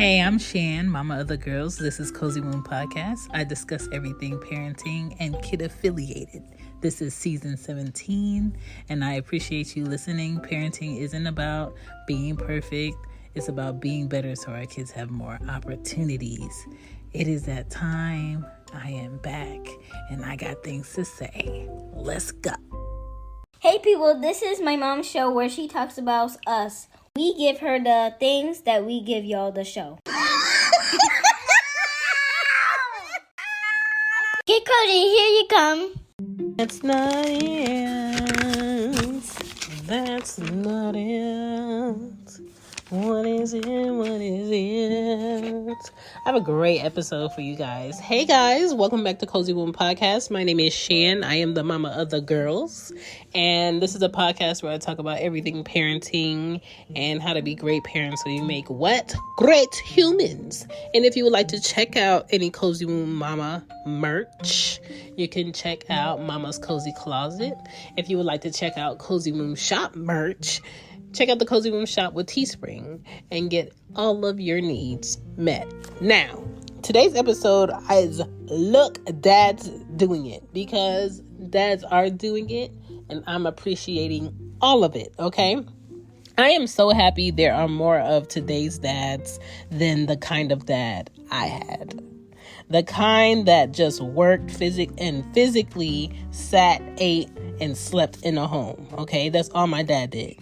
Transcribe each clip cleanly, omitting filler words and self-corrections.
Hey, I'm Shan, mama of the girls. This is Cozywombmama Podcast. I discuss everything parenting and kid affiliated. This is season 17, and I appreciate you listening. Parenting isn't about being perfect. It's about being better so our kids have more opportunities. It is that time. I am back, and I got things to say. Let's go. Hey people, this is my mom's show where she talks about us. We give her the things that we give y'all the show. Get Cody, here you come. That's not it. That's not it. What is it? What is it? I have a great episode for you guys. Hey guys, welcome back to Cozywombmama Podcast. My name is Shan. I am the mama of the girls. And this is a podcast where I talk about everything parenting and how to be great parents so you make what? Great humans. And if you would like to check out any Cozywombmama merch, you can check out Mama's Cozy Closet. If you would like to check out Cozywombmama Shop merch, check out the Cozywombmama Shop with Teespring and get all of your needs met. Now, today's episode is Look, Dad's Doing It, because dads are doing it and I'm appreciating all of it, okay? I am so happy there are more of today's dads than the kind of dad I had. The kind that just worked physically sat, ate, and slept in a home, okay? That's all my dad did.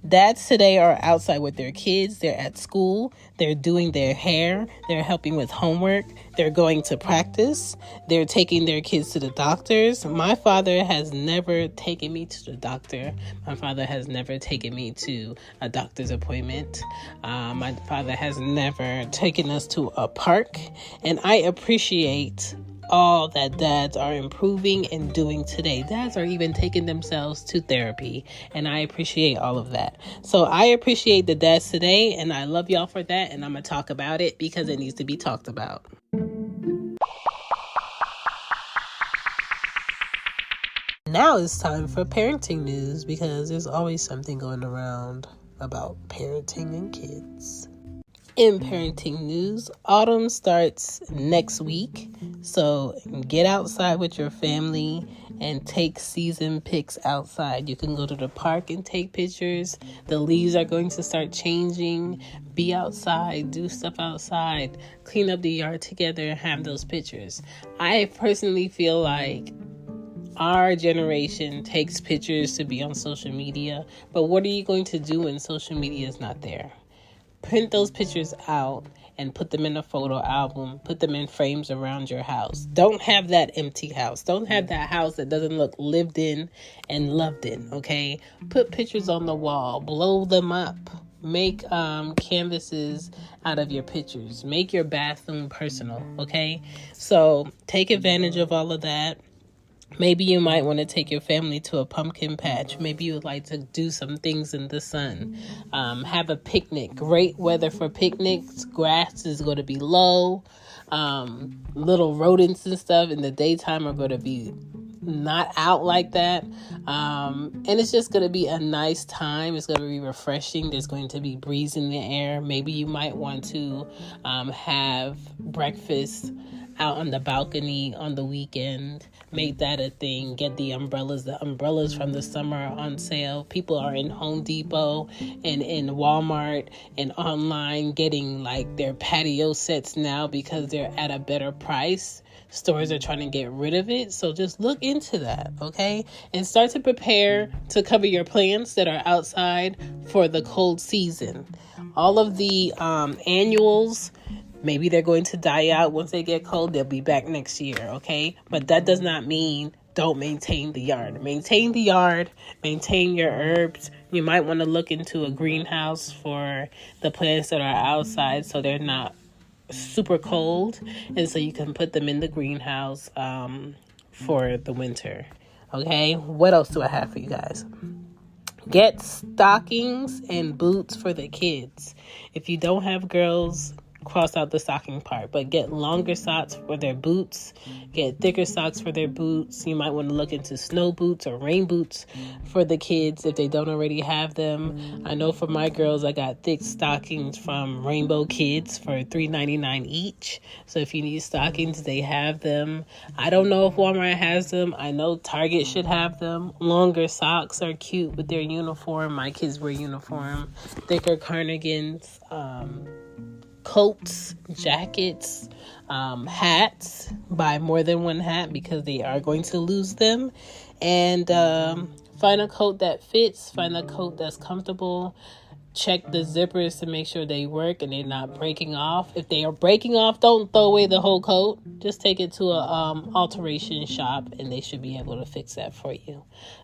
Dads today are outside with their kids. They're at school. They're doing their hair. They're helping with homework. They're going to practice. They're taking their kids to the doctors. My father has never taken me to the doctor. My father has never taken me to a doctor's appointment. My father has never taken us to a park. And I appreciate all that dads are improving and doing today. Dads are even taking themselves to therapy, and I appreciate all of that. So I appreciate the dads today, and I love y'all for that, and I'm going to talk about it because it needs to be talked about. Now it's time for parenting news because there's always something going around about parenting and kids. In parenting news, autumn starts next week, so get outside with your family and take season pics outside. You can go to the park and take pictures. The leaves are going to start changing. Be outside, do stuff outside, clean up the yard together and have those pictures. I personally feel like our generation takes pictures to be on social media, but what are you going to do when social media is not there? Print those pictures out and put them in a photo album. Put them in frames around your house. Don't have that empty house. Don't have that house that doesn't look lived in and loved in, okay? Put pictures on the wall. Blow them up. Make canvases out of your pictures. Make your bathroom personal, okay? So take advantage of all of that. Maybe you might want to take your family to a pumpkin patch. Maybe you would like to do some things in the sun. Have a picnic. Great weather for picnics. Grass is going to be low. Little rodents and stuff in the daytime are going to be not out like that. And it's just going to be a nice time. It's going to be refreshing. There's going to be breeze in the air. Maybe you might want to have breakfast out on the balcony on the weekend. Make that a thing. Get the umbrellas. The umbrellas from the summer are on sale. People are in Home Depot and in Walmart and online getting like their patio sets now because they're at a better price. Stores are trying to get rid of it. So just look into that, okay? And start to prepare to cover your plants that are outside for the cold season. All of the annuals, maybe they're going to die out once they get cold. They'll be back next year, okay? But that does not mean don't maintain the yard. Maintain the yard. Maintain your herbs. You might want to look into a greenhouse for the plants that are outside so they're not super cold. And so you can put them in the greenhouse for the winter, okay? What else do I have for you guys? Get stockings and boots for the kids. If you don't have girls, cross out the stocking part, but get longer socks for their boots, get thicker socks for their boots. You might want to look into snow boots or rain boots for the kids if they don't already have them. I know for my girls, I got thick stockings from Rainbow Kids for $3.99 each. So if you need stockings, they have them. I don't know if Walmart has them. I know Target should have them. Longer socks are cute with their uniform. My kids wear uniform. Thicker cardigans, coats, jackets, hats. Buy more than one hat because they are going to lose them. And find a coat that fits. Find a coat that's comfortable. Check the zippers to make sure they work and they're not breaking off. If they are breaking off, don't throw away the whole coat. Just take it to a alteration shop and they should be able to fix that for you.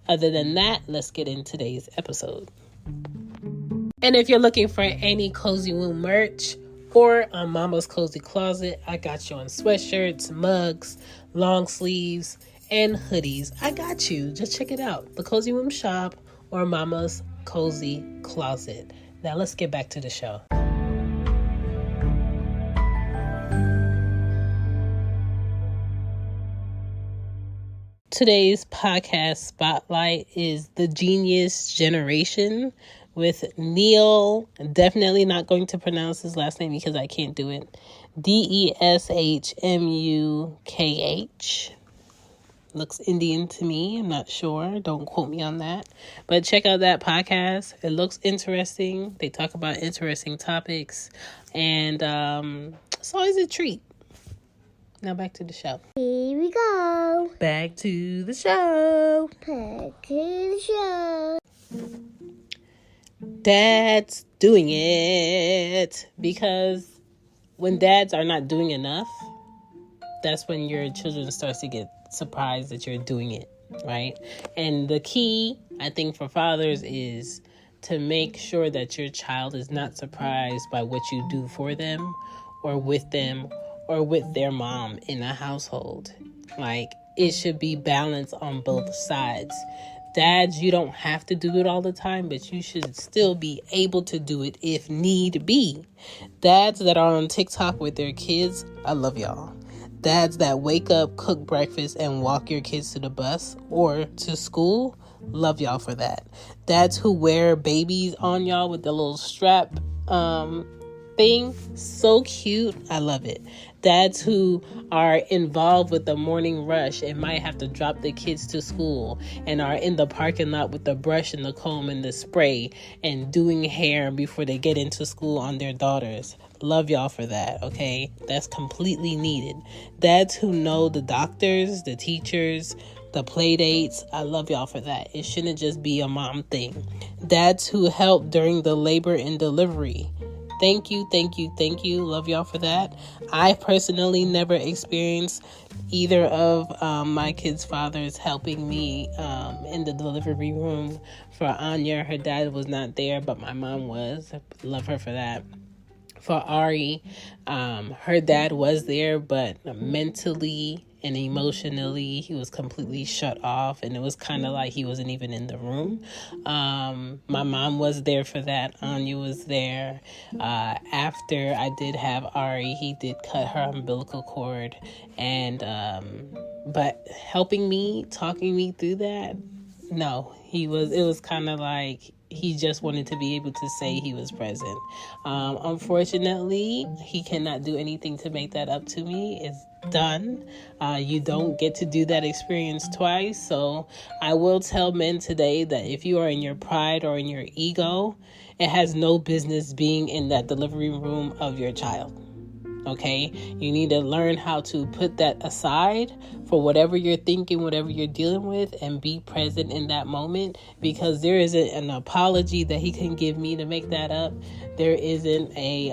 Other than that, let's get into today's episode. And if you're looking for any Cozy Womb merch or on Mama's Cozy Closet, I got you on sweatshirts, mugs, long sleeves, and hoodies. I got you. Just check it out. The Cozy Womb shop or Mama's Cozy Closet. Now let's get back to the show. Today's podcast spotlight is The Genius Generation with Neil. Definitely not going to pronounce his last name because I can't do it. Deshmukh. Looks Indian to me. I'm not sure. Don't quote me on that. But check out that podcast. It looks interesting. They talk about interesting topics. And it's always a treat. Now back to the show. Here we go. Back to the show. Back to the show. Dad's doing it. Because when dads are not doing enough, that's when your children starts to get surprised that you're doing it, right? And the key, I think, for fathers is to make sure that your child is not surprised by what you do for them or with their mom in a household. Like, it should be balanced on both sides. Dads, you don't have to do it all the time, but you should still be able to do it if need be. Dads that are on TikTok with their kids, I love y'all. Dads that wake up, cook breakfast, and walk your kids to the bus or to school, love y'all for that. Dads who wear babies on y'all with the little strap thing, so cute. I love it. Dads who are involved with the morning rush and might have to drop the kids to school and are in the parking lot with the brush and the comb and the spray and doing hair before they get into school on their daughters. Love y'all for that, okay? That's completely needed. Dads who know the doctors, the teachers, the play dates, I love y'all for that. It shouldn't just be a mom thing. Dads who help during the labor and delivery. Thank you. Love y'all for that. I personally never experienced either of my kids' fathers helping me in the delivery room. For Anya, her dad was not there, but my mom was. Love her for that. For Ari, her dad was there, but mentally and emotionally, he was completely shut off, and it was kind of like he wasn't even in the room. My mom was there for that. Anya was there. After I did have Ari, he did cut her umbilical cord, and but helping me, talking me through that, no, it was kind of like he just wanted to be able to say he was present. Unfortunately, he cannot do anything to make that up to me. It's done. You don't get to do that experience twice. So I will tell men today that if you are in your pride or in your ego, it has no business being in that delivery room of your child. Okay, you need to learn how to put that aside for whatever you're thinking, whatever you're dealing with, and be present in that moment, because there isn't an apology that he can give me to make that up. There isn't a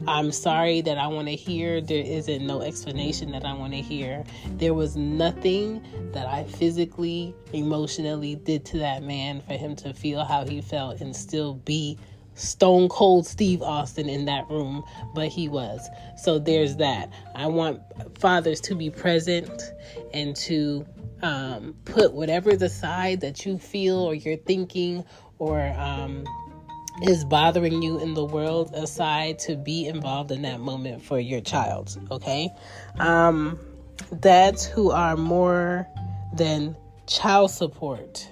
I'm sorry that I want to hear. There isn't no explanation that I want to hear. There was nothing that I physically, emotionally did to that man for him to feel how he felt and still be Stone Cold Steve Austin in that room, but he was. So there's that. I want fathers to be present and to put whatever the side that you feel or you're thinking or is bothering you in the world aside to be involved in that moment for your child, okay? Dads who are more than child support.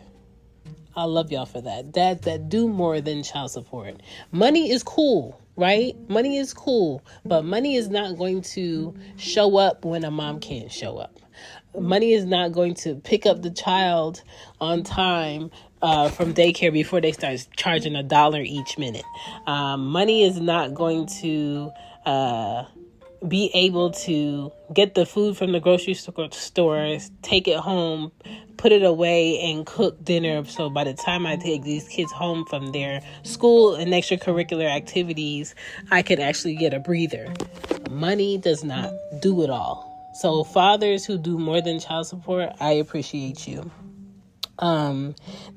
I love y'all for that. Dads that do more than child support. Money is cool, right? Money is cool, but money is not going to show up when a mom can't show up. Money is not going to pick up the child on time from daycare before they start charging $1 each minute. Money is not going to be able to get the food from the grocery store, take it home, put it away, and cook dinner. So by the time I take these kids home from their school and extracurricular activities, I could actually get a breather. Money does not do it all. So fathers who do more than child support, I appreciate you.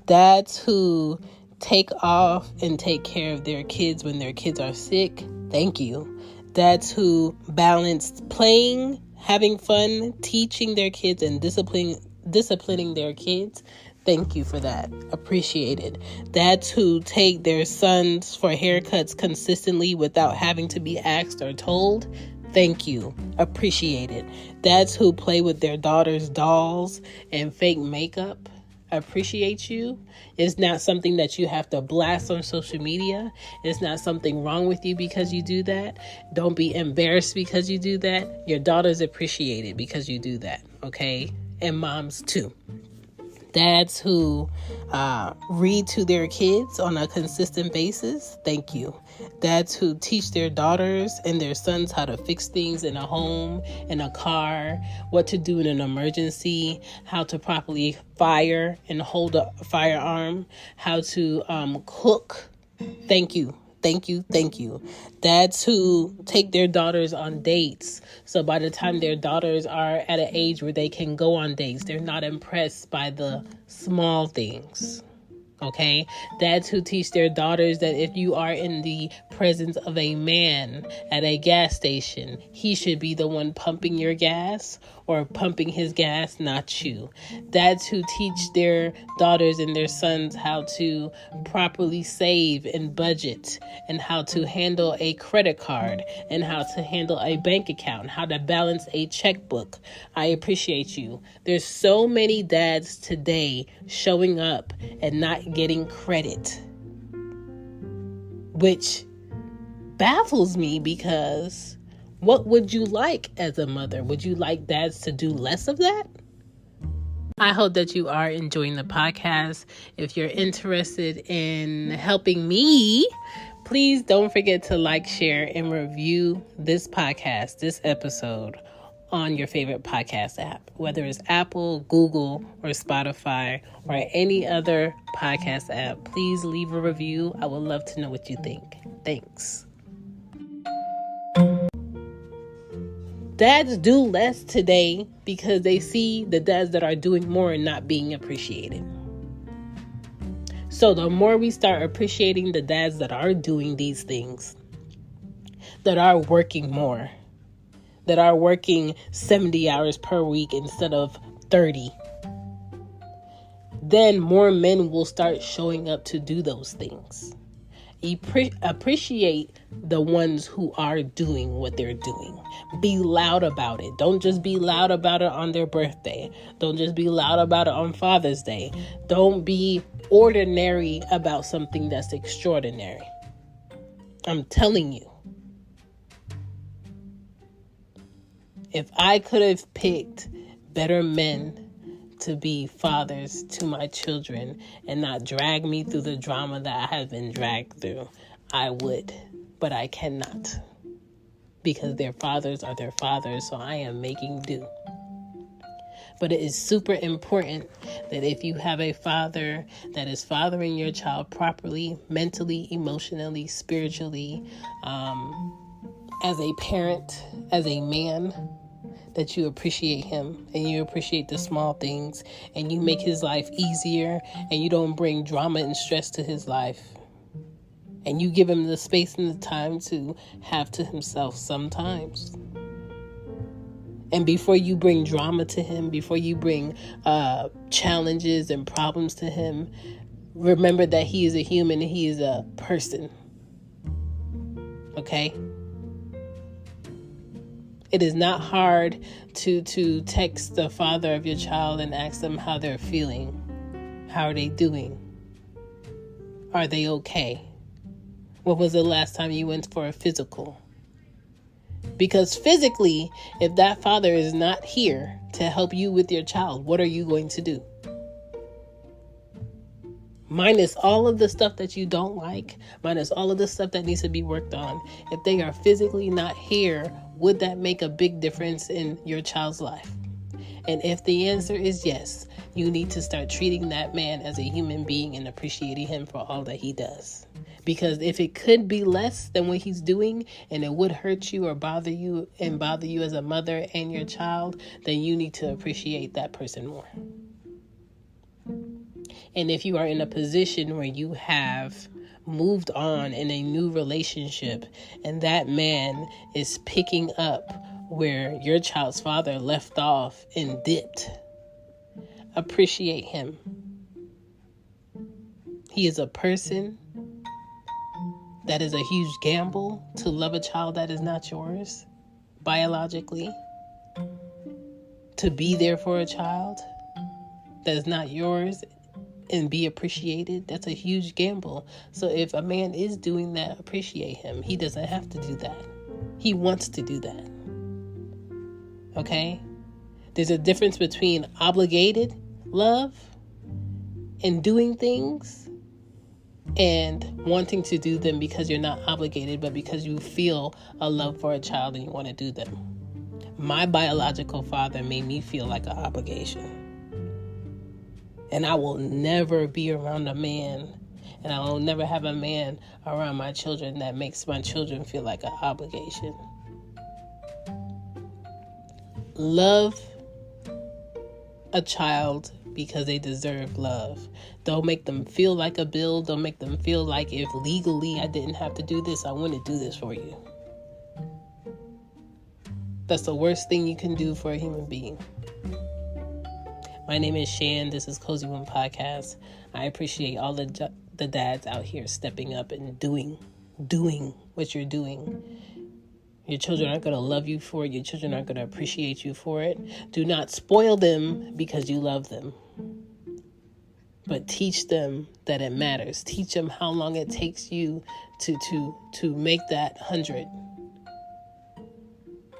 Dads who take off and take care of their kids when their kids are sick, thank you. Dads who balance playing, having fun, teaching their kids, and disciplining their kids, thank you for that. Appreciate it. Dads who take their sons for haircuts consistently without having to be asked or told, thank you. Appreciate it. Dads who play with their daughters' dolls and fake makeup, appreciate you. It's not something that you have to blast on social media. It's not something wrong with you because you do that. Don't be embarrassed because you do that. Your daughters appreciate it because you do that, okay? And moms too. Dads who read to their kids on a consistent basis, thank you. Dads who teach their daughters and their sons how to fix things in a home, in a car, what to do in an emergency, how to properly fire and hold a firearm, how to cook, thank you. Thank you. Thank you. Dads who take their daughters on dates. So by the time their daughters are at an age where they can go on dates, they're not impressed by the small things. Okay? Dads who teach their daughters that if you are in the presence of a man at a gas station, he should be the one pumping your gas or pumping his gas, not you. Dads who teach their daughters and their sons how to properly save and budget, and how to handle a credit card, and how to handle a bank account, how to balance a checkbook. I appreciate you. There's so many dads today showing up and not getting credit, which baffles me because what would you like as a mother? Would you like dads to do less of that? I hope that you are enjoying the podcast. If you're interested in helping me, please don't forget to like, share, and review this podcast, this episode, on your favorite podcast app, whether it's Apple, Google, or Spotify, or any other podcast app. Please leave a review. I would love to know what you think. Thanks. Dads do less today because they see the dads that are doing more and not being appreciated. So the more we start appreciating the dads that are doing these things, that are working more, that are working 70 hours per week instead of 30, then more men will start showing up to do those things. Appreciate the ones who are doing what they're doing. Be loud about it. Don't just be loud about it on their birthday. Don't just be loud about it on Father's Day. Don't be ordinary about something that's extraordinary. I'm telling you. If I could have picked better men to be fathers to my children and not drag me through the drama that I have been dragged through, I would. But I cannot. Because their fathers are their fathers, so I am making do. But it is super important that if you have a father that is fathering your child properly, mentally, emotionally, spiritually, as a parent, as a man, that you appreciate him and you appreciate the small things and you make his life easier and you don't bring drama and stress to his life. And you give him the space and the time to have to himself sometimes. And before you bring drama to him, before you bring challenges and problems to him, remember that he is a human and he is a person. Okay? It is not hard to text the father of your child and ask them how they're feeling. How are they doing? Are they okay? When was the last time you went for a physical? Because physically, if that father is not here to help you with your child, what are you going to do? Minus all of the stuff that you don't like, minus all of the stuff that needs to be worked on. If they are physically not here, would that make a big difference in your child's life? And if the answer is yes, you need to start treating that man as a human being and appreciating him for all that he does. Because if it could be less than what he's doing and it would hurt you or bother you as a mother and your child, then you need to appreciate that person more. And if you are in a position where you have moved on in a new relationship and that man is picking up where your child's father left off and dipped, appreciate him. He is a person. That is a huge gamble to love a child that is not yours biologically. To be there for a child that is not yours and be appreciated, that's a huge gamble. So if a man is doing that, appreciate him. He doesn't have to do that. He wants to do that. Okay? There's a difference between obligated love and doing things and wanting to do them because you're not obligated, but because you feel a love for a child and you want to do them. My biological father made me feel like an obligation. And I will never be around a man, and I will never have a man around my children that makes my children feel like an obligation. Love a child because they deserve love. Don't make them feel like a bill. Don't make them feel like if legally I didn't have to do this, I wouldn't do this for you. That's the worst thing you can do for a human being. My name is Shan. This is Cozywombmama Podcast. I appreciate all the dads out here stepping up and doing what you're doing. Your children aren't going to love you for it. Your children aren't going to appreciate you for it. Do not spoil them because you love them. But teach them that it matters. Teach them how long it takes you to make that 100.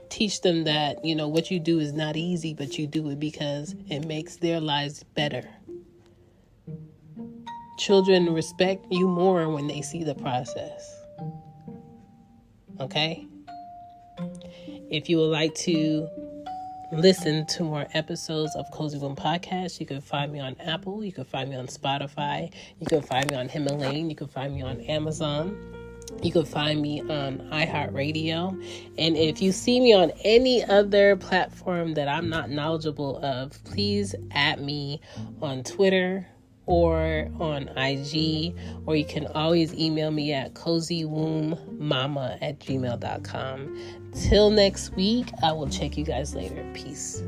Teach them that, what you do is not easy, but you do it because it makes their lives better. Children respect you more when they see the process. Okay? If you would like to listen to more episodes of Cozywombmama Podcast, you can find me on Apple, you can find me on Spotify, you can find me on Himalayan, you can find me on Amazon. You can find me on iHeartRadio. And if you see me on any other platform that I'm not knowledgeable of, please add me on Twitter or on IG. Or you can always email me at cozywombmama@gmail.com. Till next week, I will check you guys later. Peace.